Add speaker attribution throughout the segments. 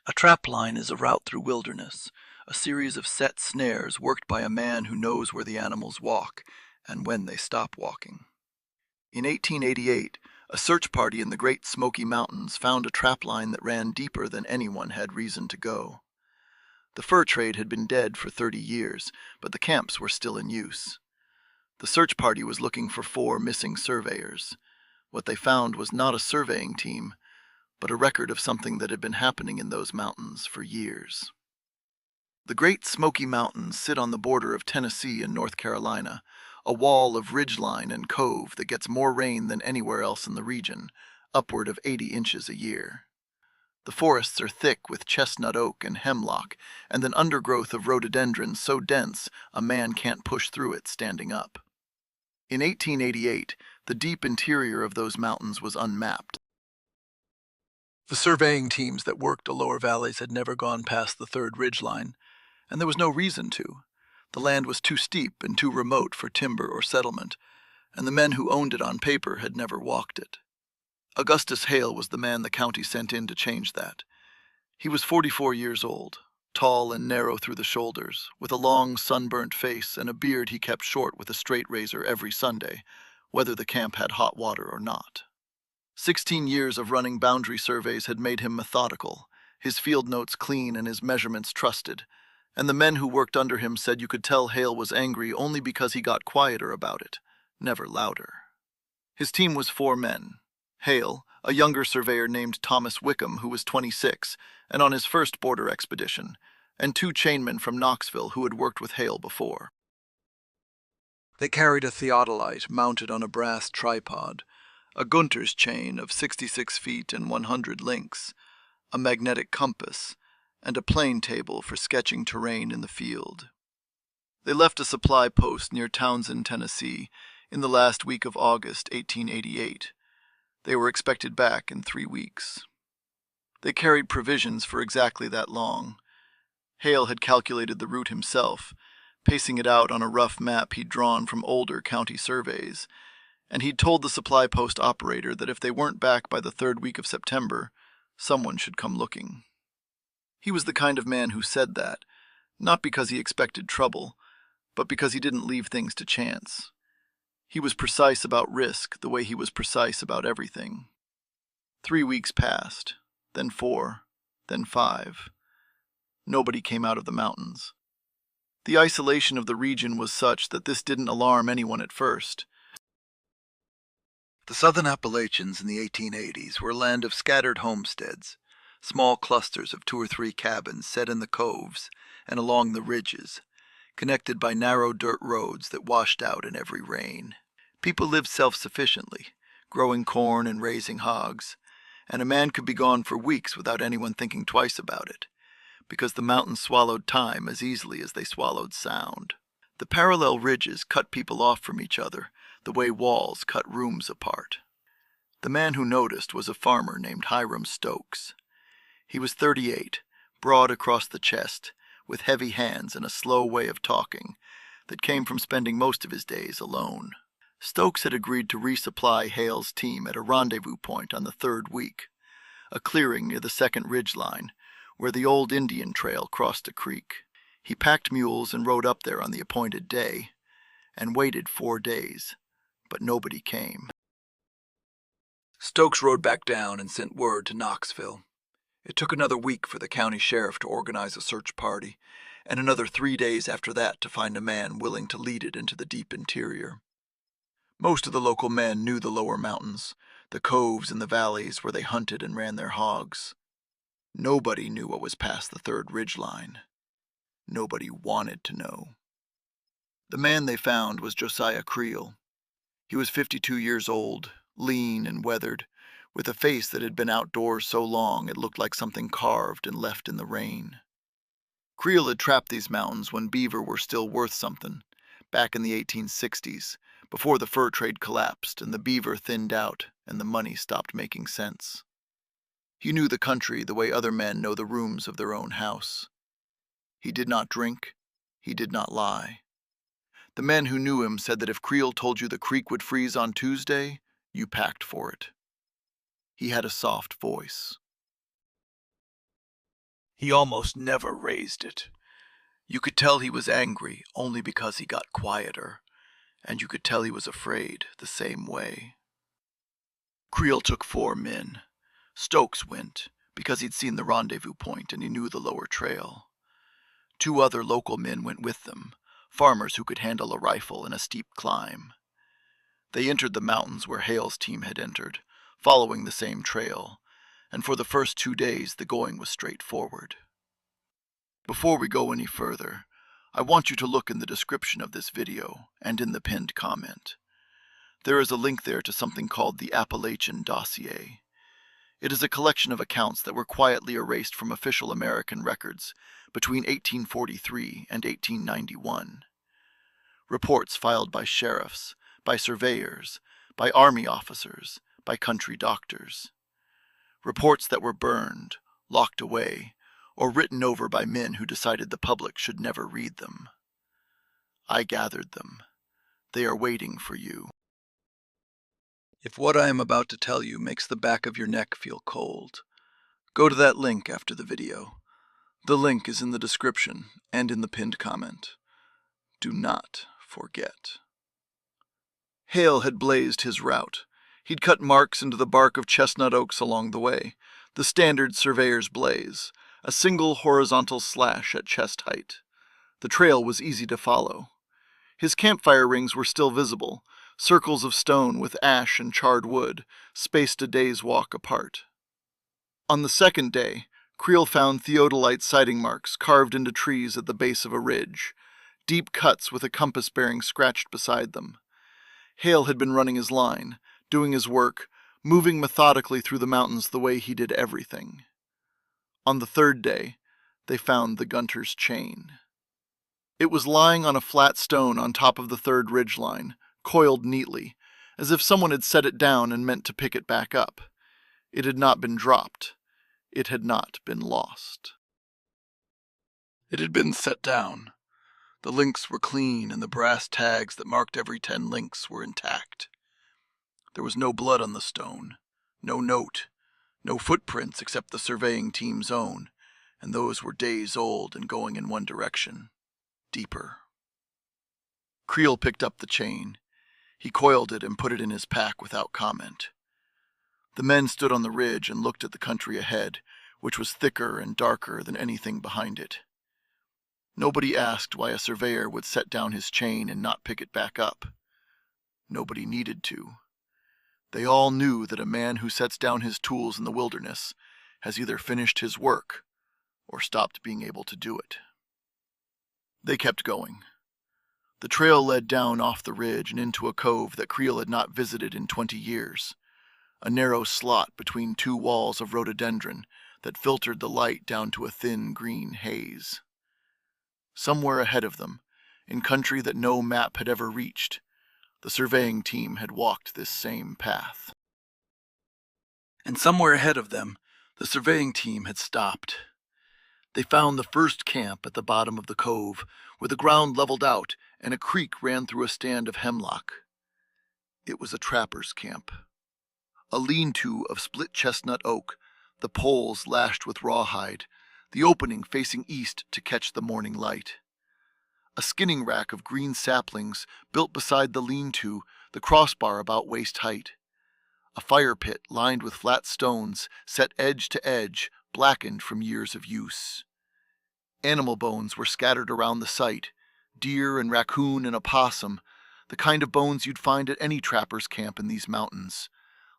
Speaker 1: A trap line is a route through wilderness, a series of set snares worked by a man who knows where the animals walk and when they stop walking. In 1888, a search party in the Great Smoky Mountains found a trap line that ran deeper than anyone had reason to go. The fur trade had been dead for 30 years, but the camps were still in use. The search party was looking for 4 missing surveyors. What they found was not a surveying team, but a record of something that had been happening in those mountains for years. The Great Smoky Mountains sit on the border of Tennessee and North Carolina, a wall of ridgeline and cove that gets more rain than anywhere else in the region, upward of 80 inches a year. The forests are thick with chestnut oak and hemlock, and an undergrowth of rhododendrons so dense a man can't push through it standing up. In 1888, the deep interior of those mountains was unmapped. The surveying teams that worked the lower valleys had never gone past the third ridgeline, and there was no reason to. The land was too steep and too remote for timber or settlement, and the men who owned it on paper had never walked it. Augustus Hale was the man the county sent in to change that. He was 44 years old, tall and narrow through the shoulders, with a long sunburnt face and a beard he kept short with a straight razor every Sunday, whether the camp had hot water or not. 16 years of running boundary surveys had made him methodical, his field notes clean and his measurements trusted, and the men who worked under him said you could tell Hale was angry only because he got quieter about it, never louder. His team was 4 men. Hale, a younger surveyor named Thomas Wickham, who was 26 and on his first border expedition, and 2 chainmen from Knoxville who had worked with Hale before. They carried a theodolite mounted on a brass tripod, a Gunter's chain of 66 feet and 100 links, a magnetic compass, and a plane table for sketching terrain in the field. They left a supply post near Townsend, Tennessee, in the last week of August 1888. They were expected back in 3 weeks. They carried provisions for exactly that long. Hale had calculated the route himself, pacing it out on a rough map he'd drawn from older county surveys, and he'd told the supply post operator that if they weren't back by the 3rd week of September, someone should come looking. He was the kind of man who said that, not because he expected trouble, but because he didn't leave things to chance. He was precise about risk the way he was precise about everything. 3 weeks passed, then 4, then 5. Nobody came out of the mountains. The isolation of the region was such that this didn't alarm anyone at first. The southern Appalachians in the 1880s were a land of scattered homesteads, small clusters of 2 or 3 cabins set in the coves and along the ridges, connected by narrow dirt roads that washed out in every rain. People lived self-sufficiently, growing corn and raising hogs, and a man could be gone for weeks without anyone thinking twice about it, because the mountains swallowed time as easily as they swallowed sound. The parallel ridges cut people off from each other, the way walls cut rooms apart. The man who noticed was a farmer named Hiram Stokes. He was 38, broad across the chest, with heavy hands and a slow way of talking that came from spending most of his days alone. Stokes had agreed to resupply Hale's team at a rendezvous point on the 3rd week, a clearing near the 2nd ridgeline, where the old Indian trail crossed a creek. He packed mules and rode up there on the appointed day, and waited 4 days, but nobody came. Stokes rode back down and sent word to Knoxville. It took another week for the county sheriff to organize a search party, and another 3 days after that to find a man willing to lead it into the deep interior. Most of the local men knew the lower mountains, the coves and the valleys where they hunted and ran their hogs. Nobody knew what was past the 3rd ridgeline. Nobody wanted to know. The man they found was Josiah Creel. He was 52 years old, lean and weathered, with a face that had been outdoors so long it looked like something carved and left in the rain. Creel had trapped these mountains when beaver were still worth something, back in the 1860s, before the fur trade collapsed and the beaver thinned out and the money stopped making sense. He knew the country the way other men know the rooms of their own house. He did not drink. He did not lie. The men who knew him said that if Creel told you the creek would freeze on Tuesday, you packed for it. He had a soft voice. He almost never raised it. You could tell he was angry only because he got quieter, and you could tell he was afraid the same way. Creel took 4 men. Stokes went, because he'd seen the rendezvous point and he knew the lower trail. 2 other local men went with them, farmers who could handle a rifle in a steep climb. They entered the mountains where Hale's team had entered, following the same trail, and for the first 2 days the going was straightforward. Before we go any further, I want you to look in the description of this video and in the pinned comment. There is a link there to something called the Appalachian Dossier. It is a collection of accounts that were quietly erased from official American records between 1843 and 1891. Reports filed by sheriffs, by surveyors, by army officers, by country doctors. Reports that were burned, locked away, or written over by men who decided the public should never read them. I gathered them. They are waiting for you. If what I am about to tell you makes the back of your neck feel cold, go to that link after the video. The link is in the description and in the pinned comment. Do not forget. Hale had blazed his route. He'd cut marks into the bark of chestnut oaks along the way, the standard surveyor's blaze, a single horizontal slash at chest height. The trail was easy to follow. His campfire rings were still visible, circles of stone with ash and charred wood, spaced a day's walk apart. On the second day, Creel found theodolite sighting marks carved into trees at the base of a ridge, deep cuts with a compass bearing scratched beside them. Hale had been running his line, doing his work, moving methodically through the mountains the way he did everything. On the third day, they found the Gunter's chain. It was lying on a flat stone on top of the third ridgeline, coiled neatly, as if someone had set it down and meant to pick it back up. It had not been dropped. It had not been lost. It had been set down. The links were clean and the brass tags that marked every 10 links were intact. There was no blood on the stone, no note, no footprints except the surveying team's own, and those were days old and going in one direction, deeper. Creel picked up the chain. He coiled it and put it in his pack without comment. The men stood on the ridge and looked at the country ahead, which was thicker and darker than anything behind it. Nobody asked why a surveyor would set down his chain and not pick it back up. Nobody needed to. They all knew that a man who sets down his tools in the wilderness has either finished his work or stopped being able to do it. They kept going. The trail led down off the ridge and into a cove that Creel had not visited in 20 years, a narrow slot between 2 walls of rhododendron that filtered the light down to a thin green haze. Somewhere ahead of them, in country that no map had ever reached, the surveying team had walked this same path. And somewhere ahead of them, the surveying team had stopped. They found the first camp at the bottom of the cove, where the ground leveled out and a creek ran through a stand of hemlock. It was a trapper's camp. A lean-to of split chestnut oak, the poles lashed with rawhide, the opening facing east to catch the morning light. A skinning rack of green saplings built beside the lean-to, the crossbar about waist height. A fire pit lined with flat stones, set edge to edge, blackened from years of use. Animal bones were scattered around the site, deer and raccoon and opossum, the kind of bones you'd find at any trapper's camp in these mountains,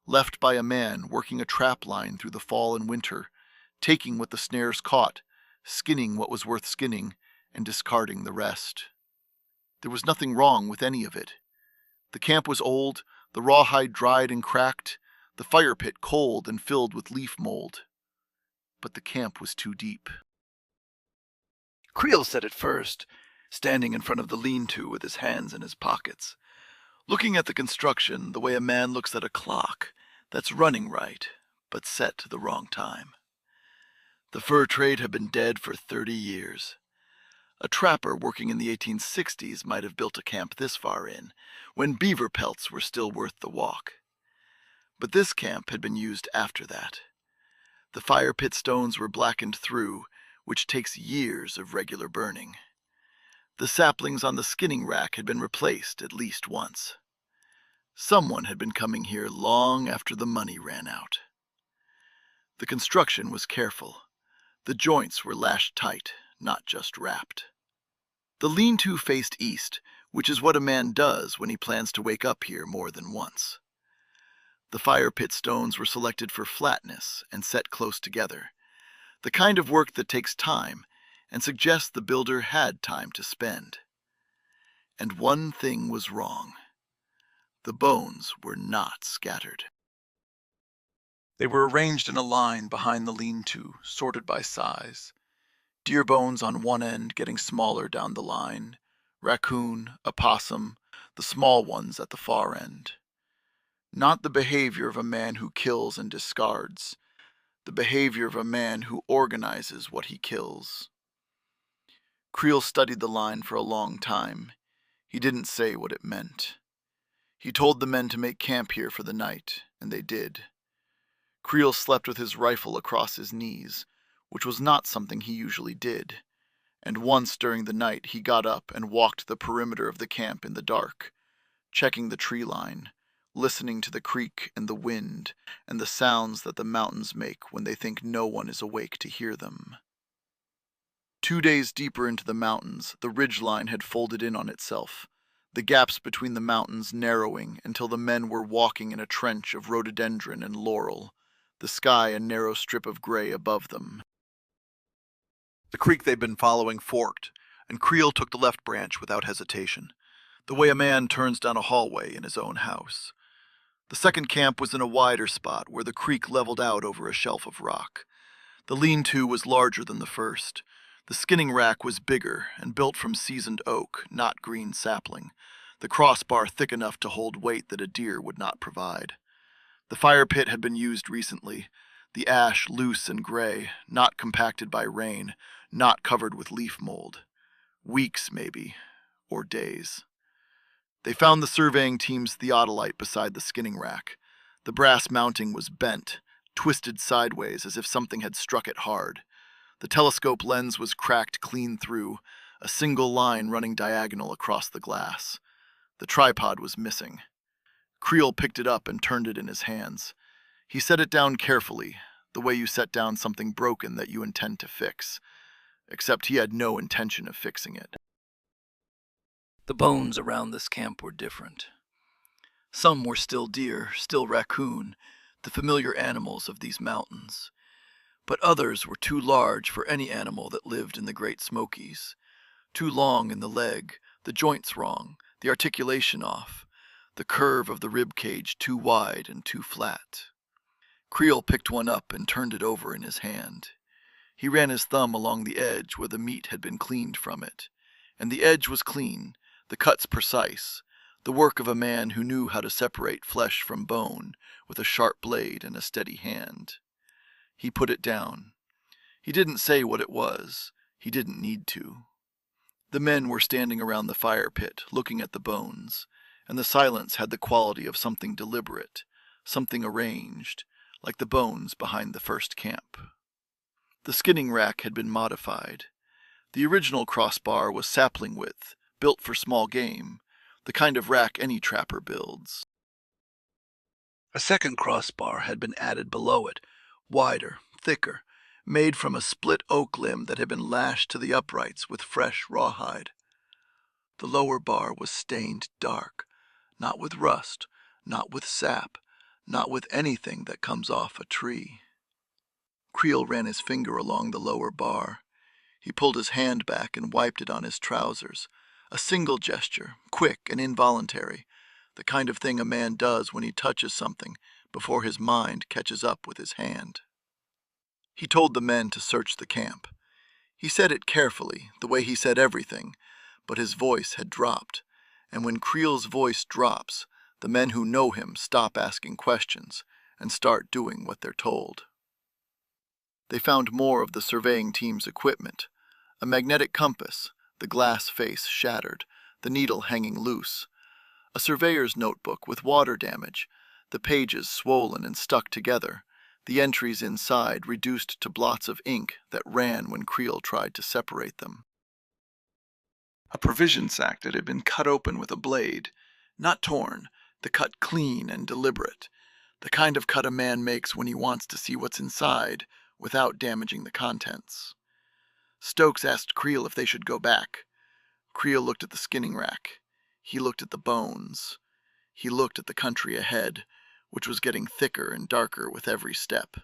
Speaker 1: left by a man working a trap line through the fall and winter, taking what the snares caught, skinning what was worth skinning, and discarding the rest. There was nothing wrong with any of it. The camp was old, the rawhide dried and cracked, the fire pit cold and filled with leaf mold. But the camp was too deep. Creel said it first, standing in front of the lean-to with his hands in his pockets, looking at the construction the way a man looks at a clock that's running right, but set to the wrong time. The fur trade had been dead for 30 years. A trapper working in the 1860s might have built a camp this far in, when beaver pelts were still worth the walk. But this camp had been used after that. The fire pit stones were blackened through, which takes years of regular burning. The saplings on the skinning rack had been replaced at least once. Someone had been coming here long after the money ran out. The construction was careful. The joints were lashed tight, not just wrapped. The lean-to faced east, which is what a man does when he plans to wake up here more than once. The fire pit stones were selected for flatness and set close together, the kind of work that takes time and suggests the builder had time to spend. And one thing was wrong. The bones were not scattered. They were arranged in a line behind the lean-to, sorted by size. Deer bones on one end getting smaller down the line, raccoon, opossum, the small ones at the far end. Not the behavior of a man who kills and discards, the behavior of a man who organizes what he kills. Creel studied the line for a long time. He didn't say what it meant. He told the men to make camp here for the night, and they did. Creel slept with his rifle across his knees, which was not something he usually did, and once during the night he got up and walked the perimeter of the camp in the dark, checking the tree line, listening to the creek and the wind and the sounds that the mountains make when they think no one is awake to hear them. 2 days deeper into the mountains, the ridgeline had folded in on itself, the gaps between the mountains narrowing until the men were walking in a trench of rhododendron and laurel, the sky a narrow strip of gray above them. The creek they'd been following forked, and Creel took the left branch without hesitation, the way a man turns down a hallway in his own house. The second camp was in a wider spot where the creek leveled out over a shelf of rock. The lean-to was larger than the first. The skinning rack was bigger and built from seasoned oak, not green sapling, the crossbar thick enough to hold weight that a deer would not provide. The fire pit had been used recently, the ash loose and gray, not compacted by rain, not covered with leaf mold. Weeks, maybe, or days. They found the surveying team's theodolite beside the skinning rack. The brass mounting was bent, twisted sideways as if something had struck it hard. The telescope lens was cracked clean through, a single line running diagonal across the glass. The tripod was missing. Creel picked it up and turned it in his hands. He set it down carefully, the way you set down something broken that you intend to fix, except he had no intention of fixing it. The bones around this camp were different. Some were still deer, still raccoon, the familiar animals of these mountains. But others were too large for any animal that lived in the Great Smokies. Too long in the leg, the joints wrong, the articulation off, the curve of the rib cage too wide and too flat. Creel picked one up and turned it over in his hand. He ran his thumb along the edge where the meat had been cleaned from it, and the edge was clean, the cuts precise, the work of a man who knew how to separate flesh from bone with a sharp blade and a steady hand. He put it down. He didn't say what it was. He didn't need to. The men were standing around the fire pit, looking at the bones, and the silence had the quality of something deliberate, something arranged, like the bones behind the first camp. The skinning rack had been modified. The original crossbar was sapling width, built for small game, the kind of rack any trapper builds. A second crossbar had been added below it, wider, thicker, made from a split oak limb that had been lashed to the uprights with fresh rawhide. The lower bar was stained dark, not with rust, not with sap, not with anything that comes off a tree. Creel ran his finger along the lower bar. He pulled his hand back and wiped it on his trousers. A single gesture, quick and involuntary, the kind of thing a man does when he touches something before his mind catches up with his hand. He told the men to search the camp. He said it carefully, the way he said everything, but his voice had dropped, and when Creel's voice drops, the men who know him stop asking questions and start doing what they're told. They found more of the surveying team's equipment, a magnetic compass, the glass face shattered, the needle hanging loose, a surveyor's notebook with water damage, the pages swollen and stuck together, the entries inside reduced to blots of ink that ran when Creel tried to separate them. A provision sack that had been cut open with a blade, not torn, the cut clean and deliberate, the kind of cut a man makes when he wants to see what's inside without damaging the contents. Stokes asked Creel if they should go back. Creel looked at the skinning rack. He looked at the bones. He looked at the country ahead, which was getting thicker and darker with every step.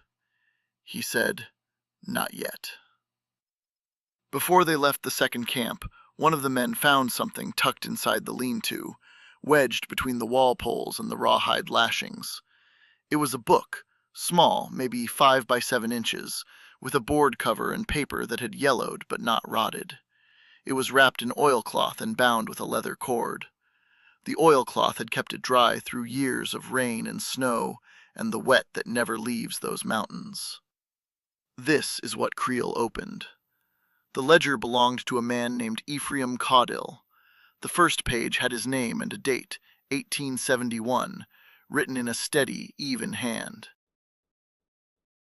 Speaker 1: He said, "Not yet." Before they left the second camp, one of the men found something tucked inside the lean-to, wedged between the wall poles and the rawhide lashings. It was a book, small, maybe 5 by 7 inches, with a board cover and paper that had yellowed but not rotted. It was wrapped in oilcloth and bound with a leather cord. The oilcloth had kept it dry through years of rain and snow and the wet that never leaves those mountains. This is what Creel opened. The ledger belonged to a man named Ephraim Caudill. The first page had his name and a date, 1871, written in a steady, even hand.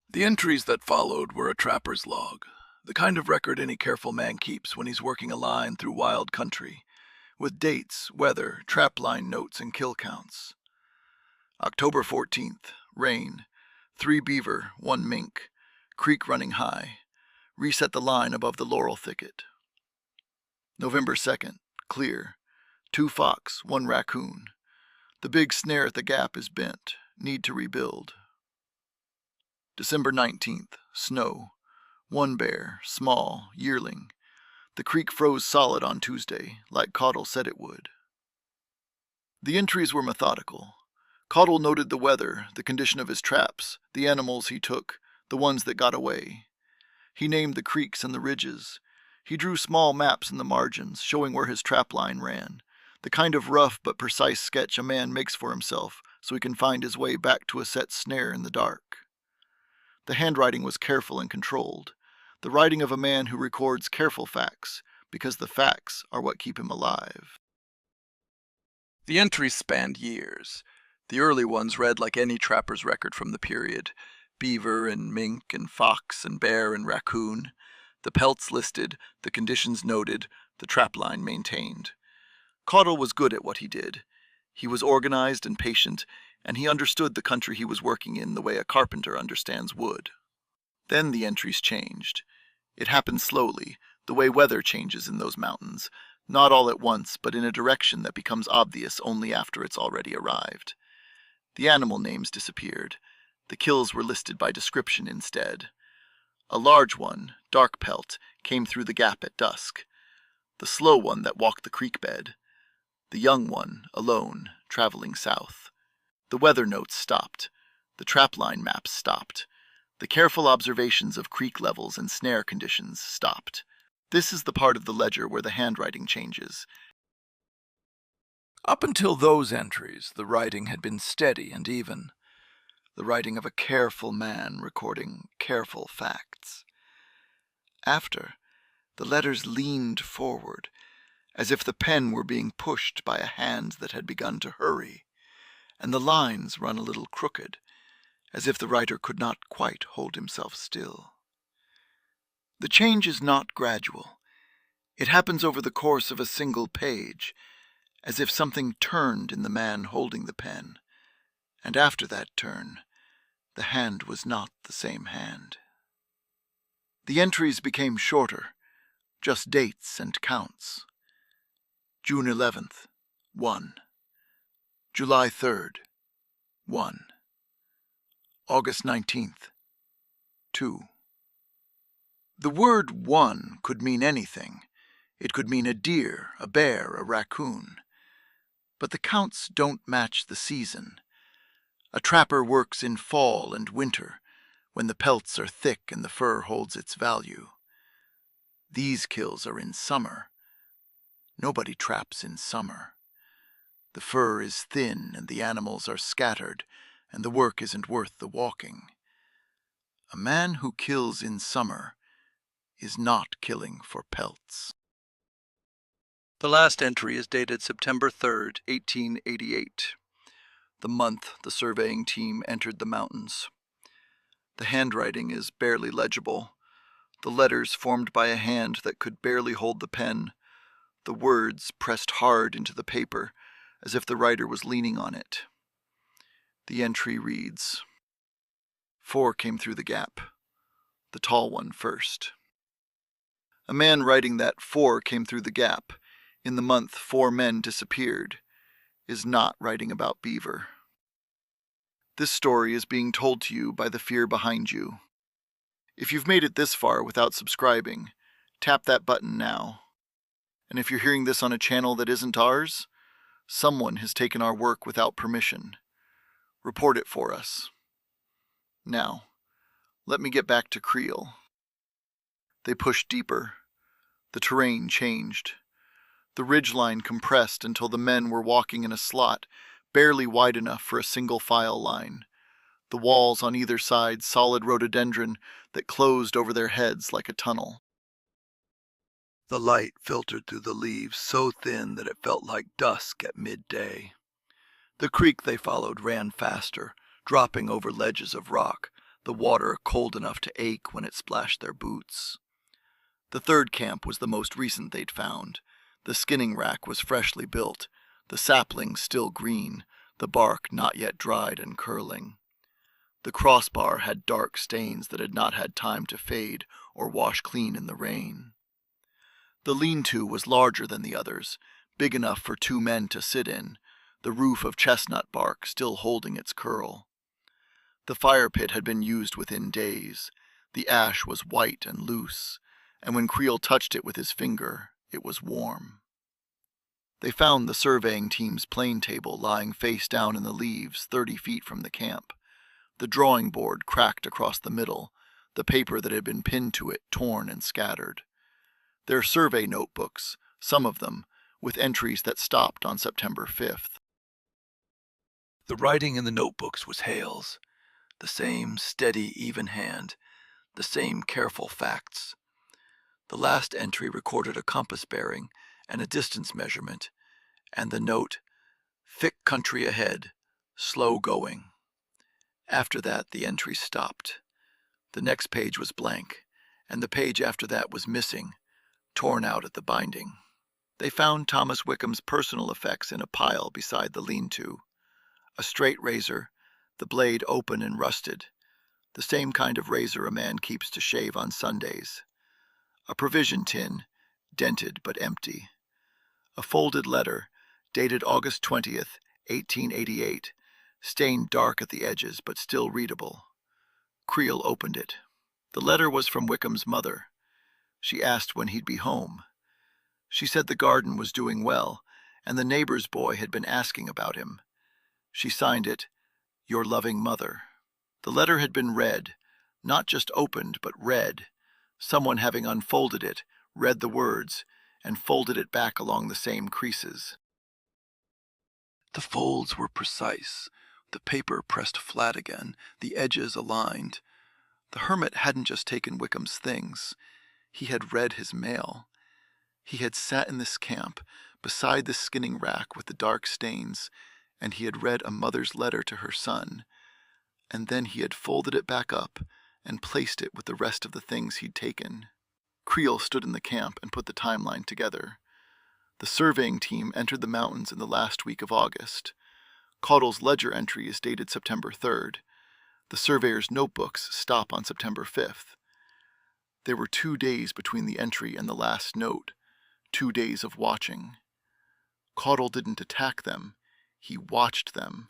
Speaker 1: The entries that followed were a trapper's log, the kind of record any careful man keeps when he's working a line through wild country, with dates, weather, trapline notes, and kill counts. October 14th, rain, 3 beaver, 1 mink, creek running high, reset the line above the laurel thicket. November 2nd, clear, 2 fox, 1 raccoon. The big snare at the gap is bent, need to rebuild. December 19th, snow, 1 bear, small, yearling. The creek froze solid on Tuesday, like Caudill said it would. The entries were methodical. Caudill noted the weather, the condition of his traps, the animals he took, the ones that got away. He named the creeks and the ridges. He drew small maps in the margins, showing where his trap line ran, the kind of rough but precise sketch a man makes for himself so he can find his way back to a set snare in the dark. The handwriting was careful and controlled, the writing of a man who records careful facts, because the facts are what keep him alive. The entries spanned years. The early ones read like any trapper's record from the period: beaver and mink and fox and bear and raccoon, the pelts listed, the conditions noted, the trapline maintained. Caudill was good at what he did. He was organized and patient, and he understood the country he was working in the way a carpenter understands wood. Then the entries changed. It happened slowly, the way weather changes in those mountains, not all at once, but in a direction that becomes obvious only after it's already arrived. The animal names disappeared. The kills were listed by description instead. A large one, dark pelt, came through the gap at dusk. The slow one that walked the creek bed. The young one, alone, traveling south. The weather notes stopped. The trapline maps stopped. The careful observations of creek levels and snare conditions stopped. This is the part of the ledger where the handwriting changes. Up until those entries, the writing had been steady and even. The writing of a careful man recording careful facts. After, the letters leaned forward, as if the pen were being pushed by a hand that had begun to hurry, and the lines run a little crooked, as if the writer could not quite hold himself still. The change is not gradual. It happens over the course of a single page, as if something turned in the man holding the pen, and after that turn, the hand was not the same hand. The entries became shorter, just dates and counts. June 11th, 1. July 3rd, 1. August 19th, 2. The word 1 could mean anything. It could mean a deer, a bear, a raccoon. But the counts don't match the season. A trapper works in fall and winter, when the pelts are thick and the fur holds its value. These kills are in summer. Nobody traps in summer. The fur is thin and the animals are scattered, and the work isn't worth the walking. A man who kills in summer is not killing for pelts. The last entry is dated September 3rd, 1888. The month the surveying team entered the mountains. The handwriting is barely legible, the letters formed by a hand that could barely hold the pen, the words pressed hard into the paper as if the writer was leaning on it. The entry reads, 4 came through the gap, the tall one first. A man writing that 4 came through the gap, in the month 4 men disappeared, is not writing about beaver. This story is being told to you by the fear behind you. If you've made it this far without subscribing, tap that button now. And if you're hearing this on a channel that isn't ours, someone has taken our work without permission. Report it for us. Now, let me get back to Creel. They pushed deeper. The terrain changed. The ridgeline compressed until the men were walking in a slot, barely wide enough for a single file line. The walls on either side solid rhododendron that closed over their heads like a tunnel. The light filtered through the leaves so thin that it felt like dusk at midday. The creek they followed ran faster, dropping over ledges of rock, the water cold enough to ache when it splashed their boots. The third camp was the most recent they'd found. The skinning rack was freshly built, the saplings still green, the bark not yet dried and curling. The crossbar had dark stains that had not had time to fade or wash clean in the rain. The lean-to was larger than the others, big enough for 2 men to sit in, the roof of chestnut bark still holding its curl. The fire pit had been used within days. The ash was white and loose, and when Creel touched it with his finger, it was warm. They found the surveying team's plane table lying face down in the leaves 30 feet from the camp. The drawing board cracked across the middle, the paper that had been pinned to it torn and scattered. Their survey notebooks, some of them, with entries that stopped on September 5th. The writing in the notebooks was Hale's, the same steady, even hand, the same careful facts. The last entry recorded a compass bearing and a distance measurement, and the note, "Thick country ahead, slow going." After that, the entry stopped. The next page was blank, and the page after that was missing, torn out at the binding. They found Thomas Wickham's personal effects in a pile beside the lean-to. A straight razor, the blade open and rusted, the same kind of razor a man keeps to shave on Sundays. A provision tin, dented but empty. A folded letter, dated August 20th, 1888, stained dark at the edges but still readable. Creel opened it. The letter was from Wickham's mother. She asked when he'd be home. She said the garden was doing well, and the neighbor's boy had been asking about him. She signed it, "Your loving mother." The letter had been read, not just opened, but read, someone having unfolded it, read the words, and folded it back along the same creases. The folds were precise, the paper pressed flat again, the edges aligned. The hermit hadn't just taken Wickham's things. He had read his mail. He had sat in this camp, beside the skinning rack with the dark stains, and he had read a mother's letter to her son, and then he had folded it back up and placed it with the rest of the things he'd taken. Creel stood in the camp and put the timeline together. The surveying team entered the mountains in the last week of August. Caudle's ledger entry is dated September 3rd. The surveyor's notebooks stop on September 5th. There were 2 days between the entry and the last note, 2 days of watching. Caudle didn't attack them. He watched them.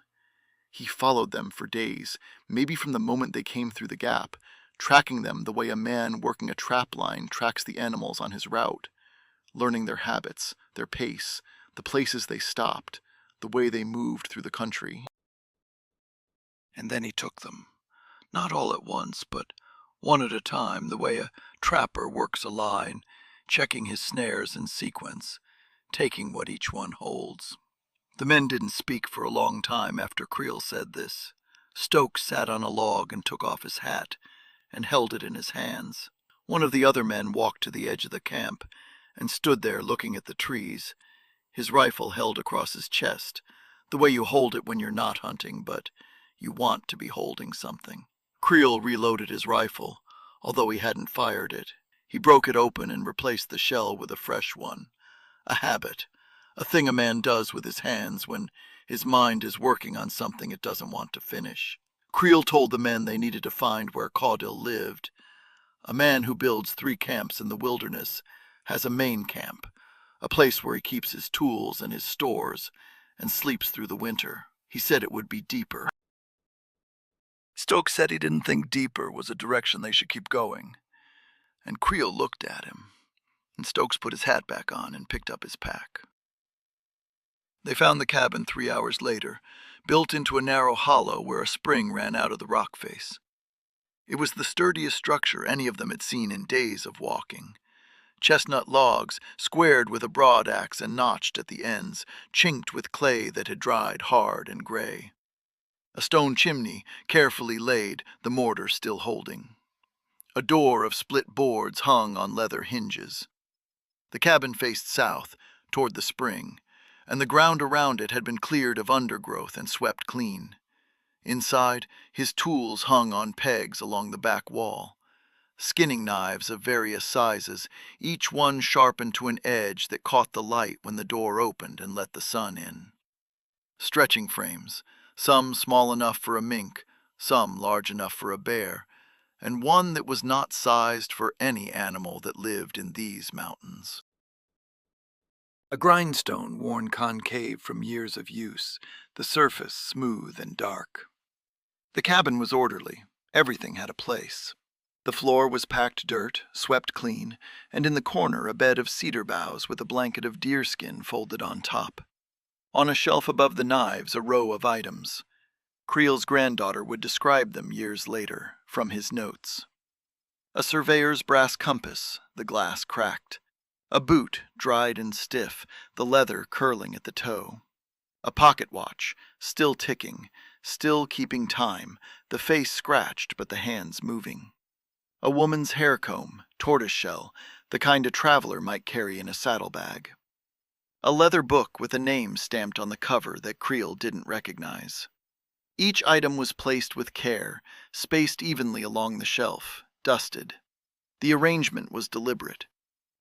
Speaker 1: He followed them for days, maybe from the moment they came through the gap, tracking them the way a man working a trap line tracks the animals on his route, learning their habits, their pace, the places they stopped, the way they moved through the country. And then he took them, not all at once, but one at a time, the way a trapper works a line, checking his snares in sequence, taking what each one holds. The men didn't speak for a long time after Creel said this. Stokes sat on a log and took off his hat, and held it in his hands. One of the other men walked to the edge of the camp, and stood there looking at the trees, his rifle held across his chest, the way you hold it when you're not hunting, but you want to be holding something. Creel reloaded his rifle, although he hadn't fired it. He broke it open and replaced the shell with a fresh one. A habit, a thing a man does with his hands when his mind is working on something it doesn't want to finish. Creel told the men they needed to find where Caudle lived. A man who builds 3 camps in the wilderness has a main camp, a place where he keeps his tools and his stores and sleeps through the winter. He said it would be deeper. Stokes said he didn't think deeper was a direction they should keep going, and Creel looked at him, and Stokes put his hat back on and picked up his pack. They found the cabin 3 hours later, built into a narrow hollow where a spring ran out of the rock face. It was the sturdiest structure any of them had seen in days of walking. Chestnut logs, squared with a broadaxe and notched at the ends, chinked with clay that had dried hard and gray. A stone chimney, carefully laid, the mortar still holding. A door of split boards hung on leather hinges. The cabin faced south, toward the spring, and the ground around it had been cleared of undergrowth and swept clean. Inside, his tools hung on pegs along the back wall. Skinning knives of various sizes, each one sharpened to an edge that caught the light when the door opened and let the sun in. Stretching frames, some small enough for a mink, some large enough for a bear, and one that was not sized for any animal that lived in these mountains. A grindstone worn concave from years of use, the surface smooth and dark. The cabin was orderly. Everything had a place. The floor was packed dirt, swept clean, and in the corner a bed of cedar boughs with a blanket of deerskin folded on top. On a shelf above the knives, a row of items. Creel's granddaughter would describe them years later, from his notes. A surveyor's brass compass, the glass cracked. A boot, dried and stiff, the leather curling at the toe. A pocket watch, still ticking, still keeping time, the face scratched but the hands moving. A woman's hair comb, tortoiseshell, the kind a traveler might carry in a saddlebag. A leather book with a name stamped on the cover that Creel didn't recognize. Each item was placed with care, spaced evenly along the shelf, dusted. The arrangement was deliberate.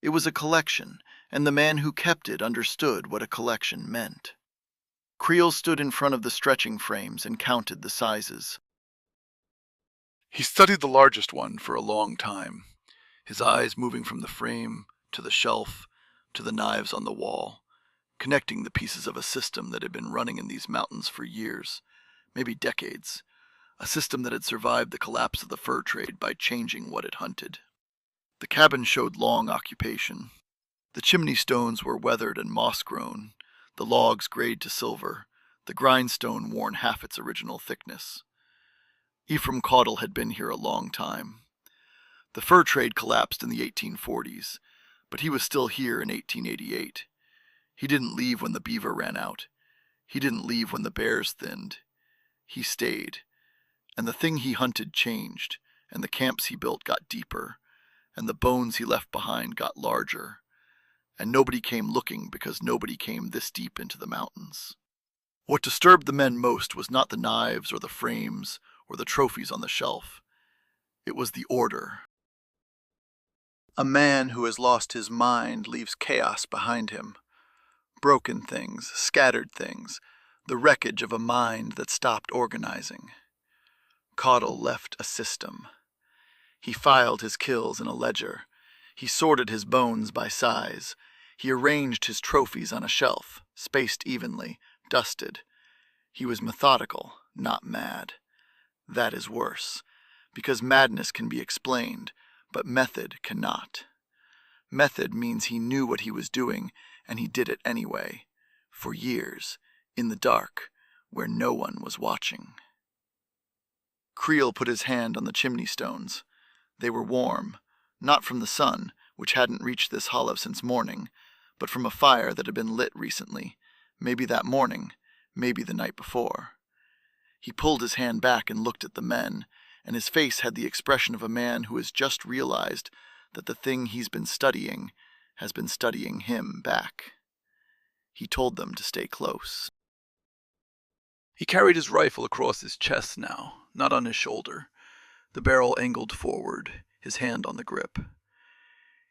Speaker 1: It was a collection, and the man who kept it understood what a collection meant. Creel stood in front of the stretching frames and counted the sizes. He studied the largest one for a long time, his eyes moving from the frame to the shelf to the knives on the wall, connecting the pieces of a system that had been running in these mountains for years, maybe decades, a system that had survived the collapse of the fur trade by changing what it hunted. The cabin showed long occupation. The chimney stones were weathered and moss-grown, the logs grayed to silver, the grindstone worn half its original thickness. Ephraim Caudle had been here a long time. The fur trade collapsed in the 1840s, but he was still here in 1888. He didn't leave when the beaver ran out. He didn't leave when the bears thinned. He stayed, and the thing he hunted changed, and the camps he built got deeper, and the bones he left behind got larger, and nobody came looking because nobody came this deep into the mountains. What disturbed the men most was not the knives or the frames or the trophies on the shelf. It was the order. A man who has lost his mind leaves chaos behind him. Broken things, scattered things, the wreckage of a mind that stopped organizing. Caudle left a system. He filed his kills in a ledger. He sorted his bones by size. He arranged his trophies on a shelf, spaced evenly, dusted. He was methodical, not mad. That is worse, because madness can be explained, but method cannot. Method means he knew what he was doing, and he did it anyway, for years, in the dark, where no one was watching. Creel put his hand on the chimney stones. They were warm, not from the sun, which hadn't reached this hollow since morning, but from a fire that had been lit recently, maybe that morning, maybe the night before. He pulled his hand back and looked at the men, and his face had the expression of a man who has just realized that the thing he's been studying has been studying him back. He told them to stay close. He carried his rifle across his chest now, not on his shoulder. The barrel angled forward, his hand on the grip.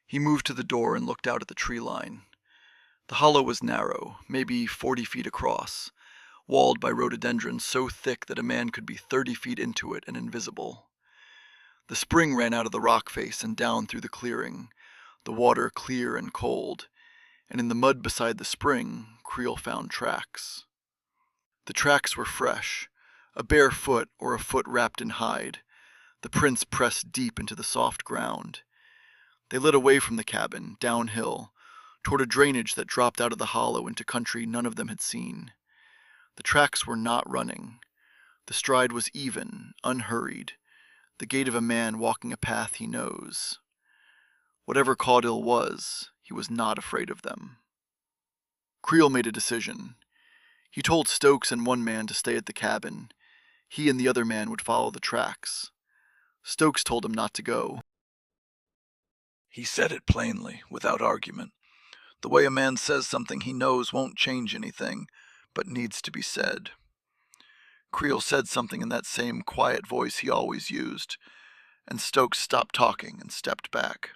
Speaker 1: He moved to the door and looked out at the tree line. The hollow was narrow, maybe 40 feet across, walled by rhododendrons so thick that a man could be 30 feet into it and invisible. The spring ran out of the rock face and down through the clearing, the water clear and cold, and in the mud beside the spring, Creel found tracks. The tracks were fresh, a bare foot or a foot wrapped in hide, the prints pressed deep into the soft ground. They led away from the cabin, downhill, toward a drainage that dropped out of the hollow into country none of them had seen. The tracks were not running. The stride was even, unhurried, the gait of a man walking a path he knows. Whatever Caudill was, he was not afraid of them. Creel made a decision. He told Stokes and one man to stay at the cabin. He and the other man would follow the tracks. Stokes told him not to go. He said it plainly, without argument. The way a man says something he knows won't change anything, but needs to be said. Creel said something in that same quiet voice he always used, and Stokes stopped talking and stepped back.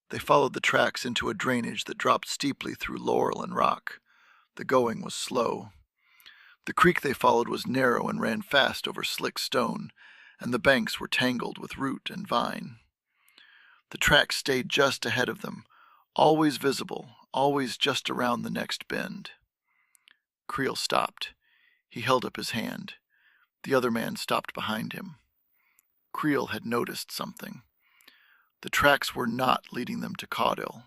Speaker 1: They followed the tracks into a drainage that dropped steeply through laurel and rock. The going was slow. The creek they followed was narrow and ran fast over slick stone, and the banks were tangled with root and vine. The tracks stayed just ahead of them, always visible, always just around the next bend. Creel stopped. He held up his hand. The other man stopped behind him. Creel had noticed something. The tracks were not leading them to Caudill.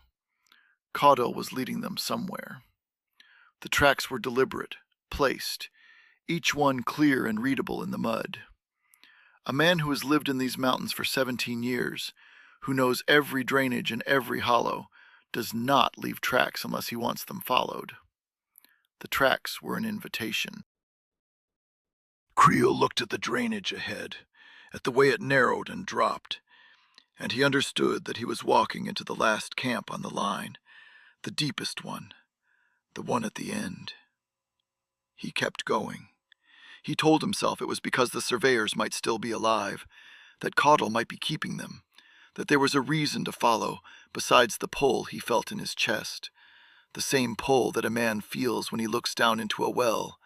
Speaker 1: Caudill was leading them somewhere. The tracks were deliberate, placed, each one clear and readable in the mud. A man who has lived in these mountains for 17 years, who knows every drainage and every hollow, does not leave tracks unless he wants them followed. The tracks were an invitation. Creel looked at the drainage ahead, at the way it narrowed and dropped, and he understood that he was walking into the last camp on the line, the deepest one, the one at the end. He kept going. He told himself it was because the surveyors might still be alive, that Caudill might be keeping them, that there was a reason to follow besides the pull he felt in his chest, the same pull that a man feels when he looks down into a well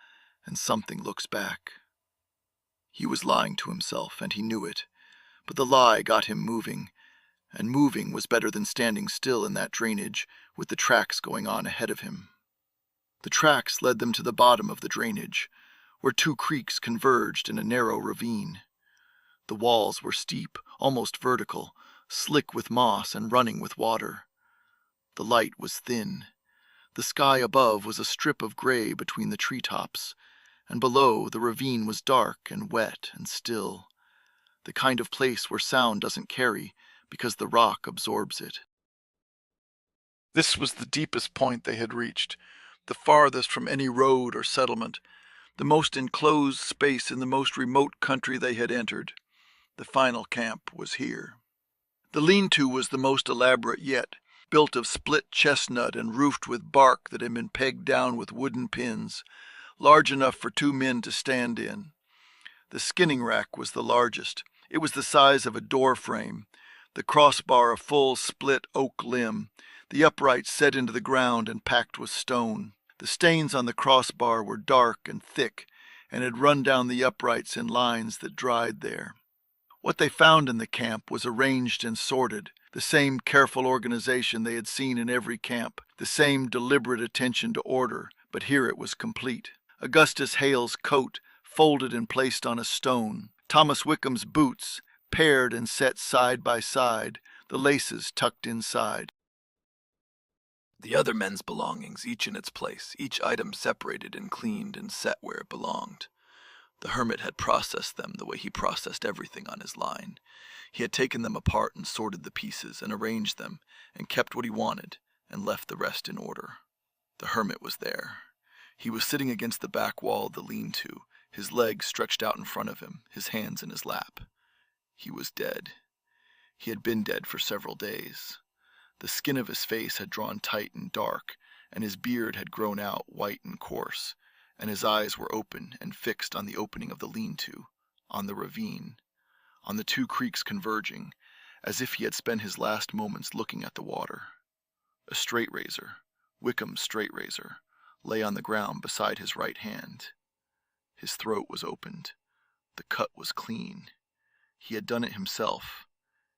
Speaker 1: and something looks back. He was lying to himself, and he knew it, but the lie got him moving, and moving was better than standing still in that drainage with the tracks going on ahead of him. The tracks led them to the bottom of the drainage, where two creeks converged in a narrow ravine. The walls were steep, almost vertical, slick with moss and running with water. The light was thin. The sky above was a strip of gray between the treetops, and below the ravine was dark and wet and still, the kind of place where sound doesn't carry because the rock absorbs it. This was the deepest point they had reached, the farthest from any road or settlement, the most enclosed space in the most remote country they had entered. The final camp was here. The lean-to was the most elaborate yet, built of split chestnut and roofed with bark that had been pegged down with wooden pins, large enough for 2 men to stand in. The skinning rack was the largest. It was the size of a door frame, the crossbar a full split oak limb, the uprights set into the ground and packed with stone. The stains on the crossbar were dark and thick, and had run down the uprights in lines that dried there. What they found in the camp was arranged and sorted, the same careful organization they had seen in every camp, the same deliberate attention to order, but here it was complete. Augustus Hale's coat folded and placed on a stone, Thomas Wickham's boots paired and set side by side, the laces tucked inside. The other men's belongings, each in its place, each item separated and cleaned and set where it belonged. The hermit had processed them the way he processed everything on his line. He had taken them apart and sorted the pieces and arranged them and kept what he wanted and left the rest in order. The hermit was there. He was sitting against the back wall of the lean-to, his legs stretched out in front of him, his hands in his lap. He was dead. He had been dead for several days. The skin of his face had drawn tight and dark, and his beard had grown out white and coarse, and his eyes were open and fixed on the opening of the lean-to, on the ravine, on the two creeks converging, as if he had spent his last moments looking at the water. A straight razor, Wickham's straight razor, lay on the ground beside his right hand. His throat was opened. The cut was clean. He had done it himself,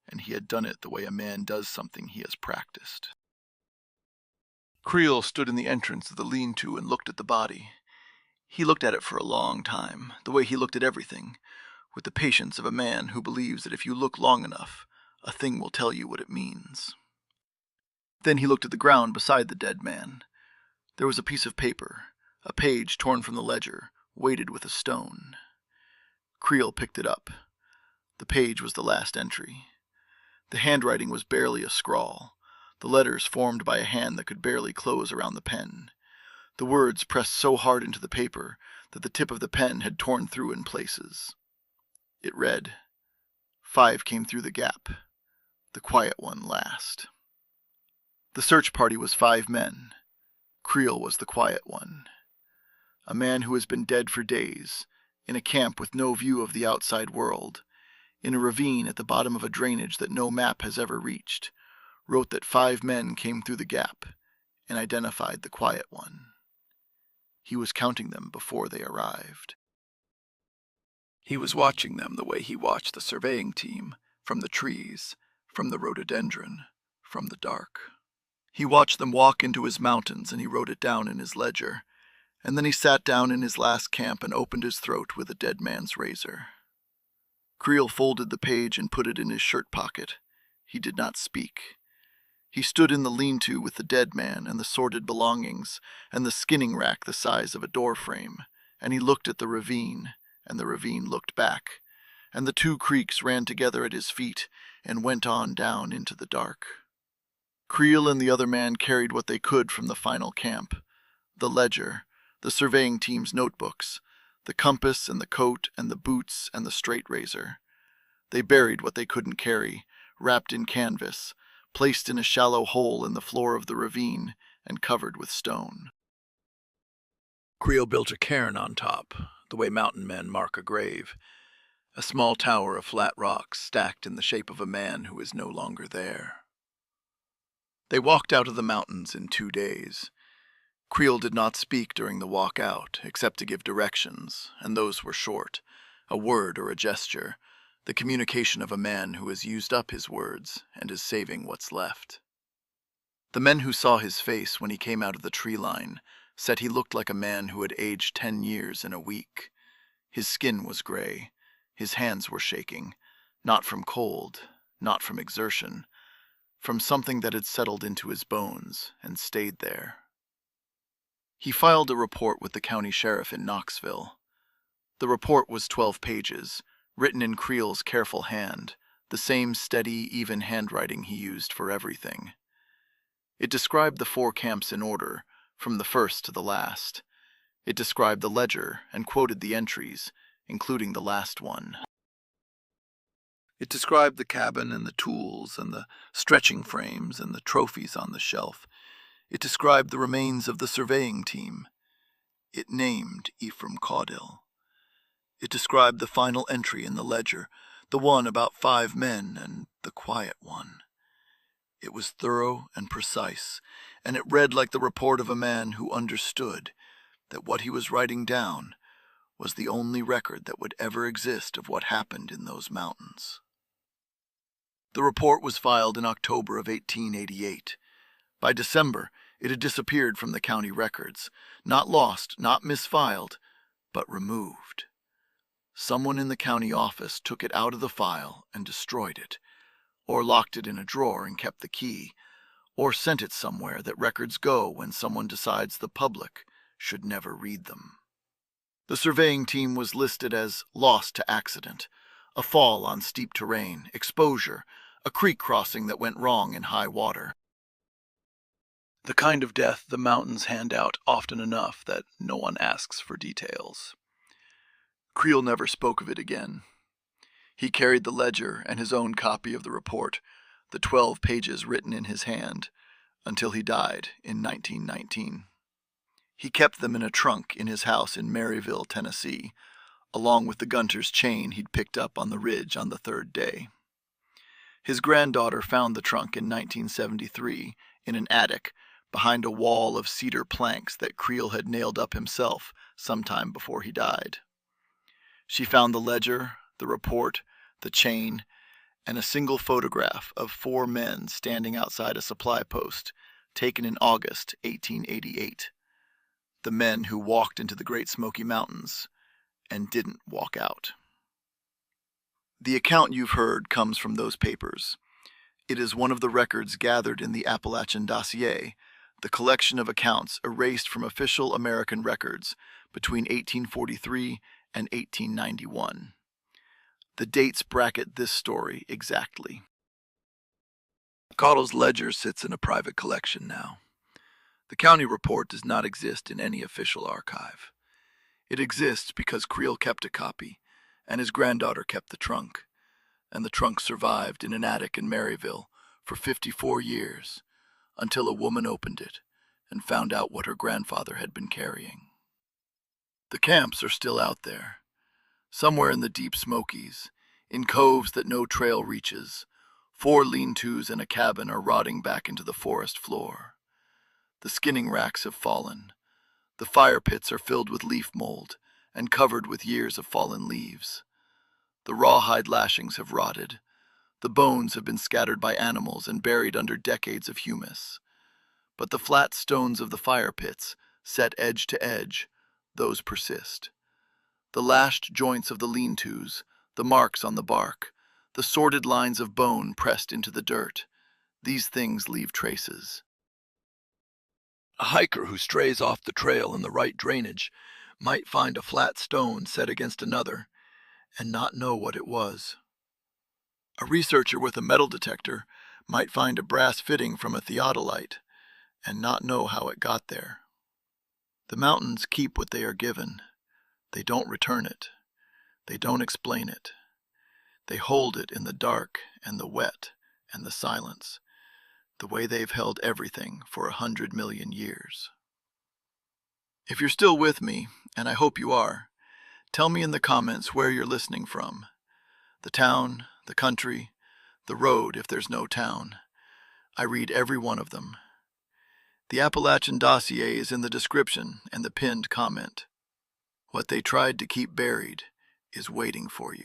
Speaker 1: and he had done it the way a man does something he has practiced. Creel stood in the entrance of the lean-to and looked at the body. He looked at it for a long time, the way he looked at everything, with the patience of a man who believes that if you look long enough, a thing will tell you what it means. Then he looked at the ground beside the dead man. There was a piece of paper, a page torn from the ledger, weighted with a stone. Creel picked it up. The page was the last entry. The handwriting was barely a scrawl, the letters formed by a hand that could barely close around the pen. The words pressed so hard into the paper that the tip of the pen had torn through in places. It read, 5 came through the gap. The quiet one last. The search party was 5 men. Creel was the quiet one. A man who has been dead for days, in a camp with no view of the outside world, in a ravine at the bottom of a drainage that no map has ever reached, wrote that 5 men came through the gap and identified the quiet one. He was counting them before they arrived. He was watching them the way he watched the surveying team, from the trees, from the rhododendron, from the dark. He watched them walk into his mountains and he wrote it down in his ledger, and then he sat down in his last camp and opened his throat with a dead man's razor. Creel folded the page and put it in his shirt pocket. He did not speak. He stood in the lean-to with the dead man and the sordid belongings and the skinning rack the size of a door frame, and he looked at the ravine, and the ravine looked back, and the 2 creeks ran together at his feet and went on down into the dark. Creel and the other man carried what they could from the final camp, the ledger, the surveying team's notebooks, the compass and the coat and the boots and the straight razor. They buried what they couldn't carry, wrapped in canvas, placed in a shallow hole in the floor of the ravine, and covered with stone. Creel built a cairn on top, the way mountain men mark a grave, a small tower of flat rocks stacked in the shape of a man who is no longer there. They walked out of the mountains in 2 days. Creel did not speak during the walk out, except to give directions, and those were short, a word or a gesture, the communication of a man who has used up his words and is saving what's left. The men who saw his face when he came out of the tree line said he looked like a man who had aged 10 years in a week. His skin was gray, his hands were shaking, not from cold, not from exertion, from something that had settled into his bones and stayed there. He filed a report with the county sheriff in Knoxville. The report was 12 pages, written in Creel's careful hand, the same steady, even handwriting he used for everything. It described the 4 camps in order, from the first to the last. It described the ledger and quoted the entries, including the last one. It described the cabin and the tools and the stretching frames and the trophies on the shelf. It described the remains of the surveying team. It named Ephraim Caudill. It described the final entry in the ledger, the one about 5 men and the quiet one. It was thorough and precise, and it read like the report of a man who understood that what he was writing down was the only record that would ever exist of what happened in those mountains. The report was filed in October of 1888. By December, it had disappeared from the county records, not lost, not misfiled, but removed. Someone in the county office took it out of the file and destroyed it, or locked it in a drawer and kept the key, or sent it somewhere that records go when someone decides the public should never read them. The surveying team was listed as lost to accident, a fall on steep terrain, exposure, a creek crossing that went wrong in high water. The kind of death the mountains hand out often enough that no one asks for details. Creel never spoke of it again. He carried the ledger and his own copy of the report, the 12 pages written in his hand, until he died in 1919. He kept them in a trunk in his house in Maryville, Tennessee, along with the Gunter's chain he'd picked up on the ridge on the third day. His granddaughter found the trunk in 1973 in an attic behind a wall of cedar planks that Creel had nailed up himself sometime before he died. She found the ledger, the report, the chain, and a single photograph of 4 men standing outside a supply post taken in August 1888. The men who walked into the Great Smoky Mountains and didn't walk out. The account you've heard comes from those papers. It is one of the records gathered in the Appalachian dossier, the collection of accounts erased from official American records between 1843 and 1891. The dates bracket this story exactly. Caudle's ledger sits in a private collection now. The county report does not exist in any official archive. It exists because Creel kept a copy, and his granddaughter kept the trunk, and the trunk survived in an attic in Maryville for 54 years, until a woman opened it and found out what her grandfather had been carrying. The camps are still out there, somewhere in the deep Smokies, in coves that no trail reaches. 4 lean-tos and a cabin are rotting back into the forest floor. The skinning racks have fallen. The fire pits are filled with leaf mold and covered with years of fallen leaves. The rawhide lashings have rotted. The bones have been scattered by animals and buried under decades of humus. But the flat stones of the fire pits, set edge to edge, those persist. The lashed joints of the lean-tos, the marks on the bark, the sordid lines of bone pressed into the dirt, these things leave traces. A hiker who strays off the trail in the right drainage might find a flat stone set against another and not know what it was. A researcher with a metal detector might find a brass fitting from a theodolite and not know how it got there. The mountains keep what they are given. They don't return it. They don't explain it. They hold it in the dark and the wet and the silence, the way they've held everything for 100 million years. If you're still with me, and I hope you are, tell me in the comments where you're listening from. The town, the country, the road if there's no town. I read every one of them. The Appalachian dossier is in the description and the pinned comment. What they tried to keep buried is waiting for you.